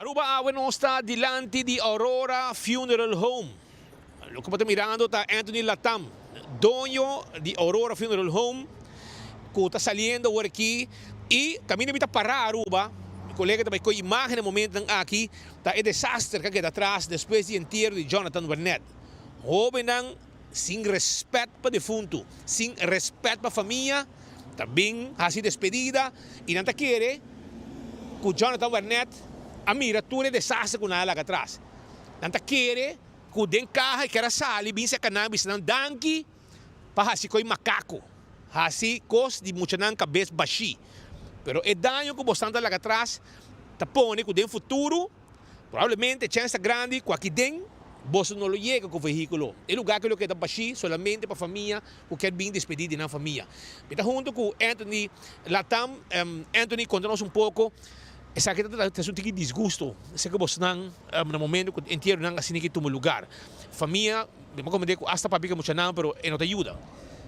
Aruba awe non sta dilanti di Aurora Funeral Home. Lo que estamos mirando está Anthony Latam, dueño de Aurora Funeral Home, que está saliendo por aquí y camina para parar Aruba. Mi colega também com imagem no momento aqui, está o desastre que está atrás depois do enterro de Jonathan Burnett. Jovem sem respeito para o defunto, sem respeito para a família, também assim despedida e não quer que Jonathan Burnett a mira tudo o desastre que está lá atrás. Não quer que den carro que era sali bin sa cannabis ng donkey para hasi ko'y macaco. Hasi cos di mucha ng cabez bashi. Pero e danyo que bastante lá atrás tapone que den futuro provavelmente chance grande com aqui den bosso não llega com o veículo. E lugar que lo que da bashi solamente para família o que é bem despedido na família. Então junto com Anthony Latam, Anthony conta-nos pouco. Essa aqui está um tipo desgosto. Esse que você não, no momento que inteiro não assim que toma lugar. Família, como eu digo, hasta para picar muito não, pero não te ajuda.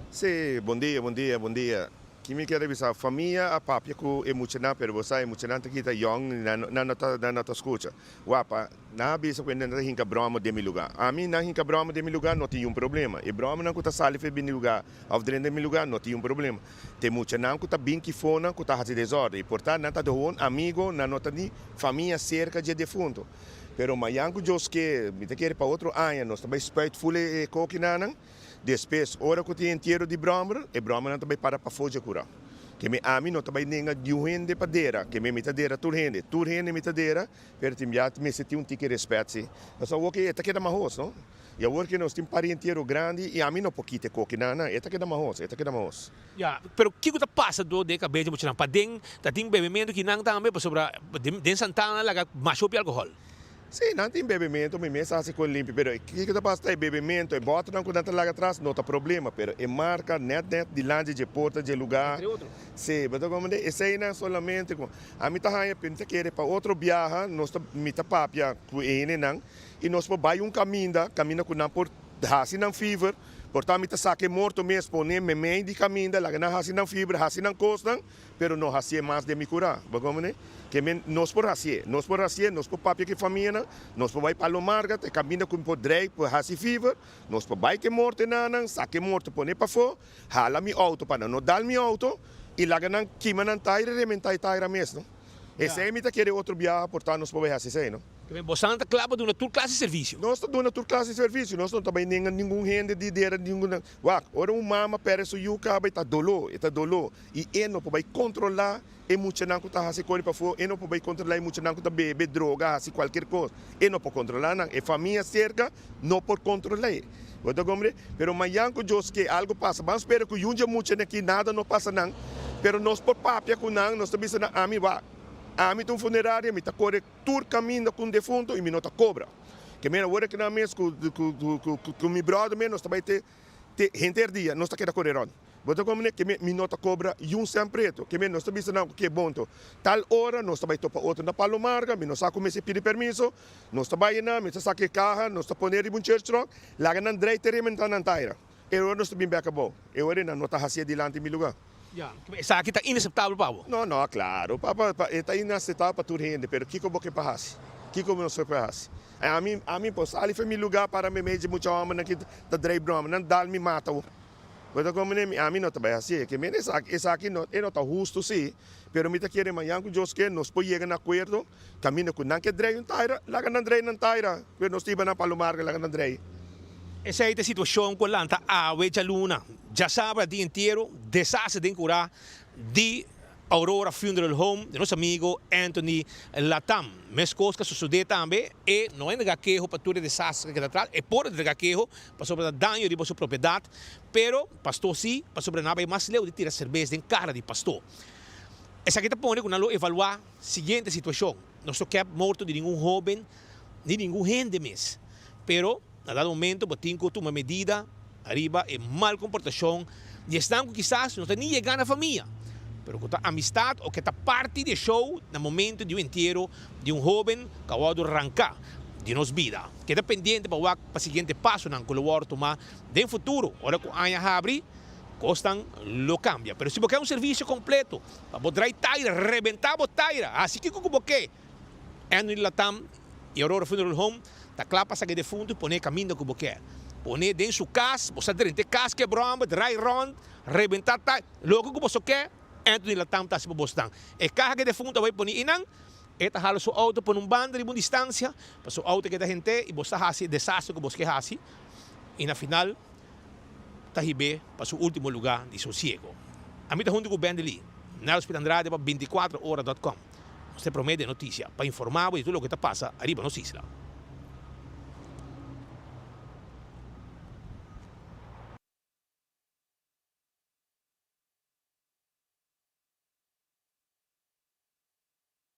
Sim, bom dia. Que me quer dizer, a família, a papia que é muito não, pero você é muito não, que está young, não escuta. Wapa, na bisa quando não hinca broma de meu lugar. A mim não hinca broma de meu lugar, não tem problema. E broma não custa sali foi bem lugar, ao dentro de meu lugar, não tem problema. Tem muito não custa bem que fona, custa fazer desordem. E portanto, não está de um amigo, não está de família cerca de defunto. Pero mayango jos que me te quer para outro ano, nós também spite fule coquinana. Depois, hora que tem inteiro de broma, e broma não também para fugir curar. Que me ami não também nenga de rende padeira, que me mitadeira tur rende mitadeira, pero tem já me senti tique respeito. Mas o que é que dá mais, não? E agora que nós temos parente inteiro grande e a mim não pouquinho coquinana, é que dá mais, Ja, pero o que está passando de cabeça muito não? Para den, tá tem bebimento que não também para sobre den Santana lá macho de álcool. Sim, não tem bebimento, me mesa assim com limpo, pero que está passando é bebimento, é bota não quando lá atrás, não tem problema, pero é marca net de lanche de porta de lugar. Sim, mas como é, esse aí não solamente com a mim tá aí pensa que é para outro viaja, nós tá mita papia com ele não, e nós vai caminho com não por assim não fever. Portanto, mita saque morto mesmo, pone me meio de caminho, lá não assim não fibra, assim não costa, pero não assim mais de me curar, como é? Que nós por assim, nós por papia que família, nós por vai para o market, caminha com por drei, por assim fever, nós por vai que morto não, saque morto, pone para fora, hala mi auto para não dar mi auto, e lá não queima não taira, rementar taira mesmo. Esse é mita querer outro viagem, portanto nós por vai assim, não? Você está claro de uma tour classe de serviço. Nós estamos dando tour classe de serviço. Nós não também nenhum rende de dera nenhum. Ora mama parece o yuca vai tá dolo. E ele não pode controlar e muito não está assim coisa para fora. Ele não pode controlar e muito não está bebe droga assim qualquer coisa. Ele não pode controlar não. E família cerca não pode controlar. Você compreende? Pero mayanco Deus que algo passa. Vamos esperar que o muito aqui nada não passa não. Pero nós por papia com não nós também na ami va. A mim tem funerária, me tá corre tur caminho com defunto e me nota cobra. Que me agora que na mês com meu brother me nós também te render dia, nós tá querendo correr on. Você como que me nota cobra e preto, que me nós também não que bom to. Tal hora nós também topa outro na Palomarga, me nós saco me se pedir permisso, nós também na, me saque carro, nós tá poner em church truck, lá na Andrei terrementan na taira. Eu nós também acabou. Eu era na nota hacia dilante meu lugar. Ja, essa aqui está inaceitável, Pablo. Não, claro. Está inaceitável para tu rende, pero que como que passa? Que como não se passa? A mim, pois, ali foi meu lugar para me medir muito homem aqui da drive broma, não dá me mata. Mas como a mim não está bem assim, que essa aqui não está justo sim, pero me está querendo manhã com Deus que nós podemos chegar a acordo, caminho com não que drive não taira, lá que não drive não taira, pero nós temos na Palomar lá que não drive. Essa é a situação com a Awe de Luna. Já sabe o dia inteiro, desastre de curar de Aurora Funeral Home, de nosso amigo Anthony Latam. Mas coisas que sucedem também, e não é negar queijo para todo o desastre que está atrás, é por negar queijo para sobre o dano de sua propriedade, pero pastor sim, para sobre nada mais leu de tirar cerveja em cara de pastor. Essa aqui está pondo que nós evaluar a seguinte situação. Não só quer morto de nenhum jovem, nem nenhum rende mesmo, pero a dado momento, botin com uma medida, arriba, é mal comportação, e estão quizás não tem nem chegar na família, pero com a amistade ou que está parte do show no momento de enterro de jovem que acabou de arrancar de nossa vida, que é dependente para o seguinte passo não colaborar tomar no futuro, ora com a abre, costam lo cambia, pero se você quer serviço completo, para poder taira, rebentar a taira, assim que como que Anthony Latam e Aurora Funeral Home, tá clapa sa defunto, pone caminho que você quer. Pone dentro sua casa, você dentro de casa quebrando, dry run, rebentar, logo que você quer, Anthony Latam tá se para você. E carro que defunto vai pôr inang, eta hala sua auto por banda de distância, para sua auto que tá gente, e você hasi desastre que você quer hasi, e na final, tá hibe para seu último lugar de sossego. A mim tá junto com o Bendeli, na Hospital Andrade para 24horas.com. Você promete notícia para informar de tudo o que está passa arriba nos islas.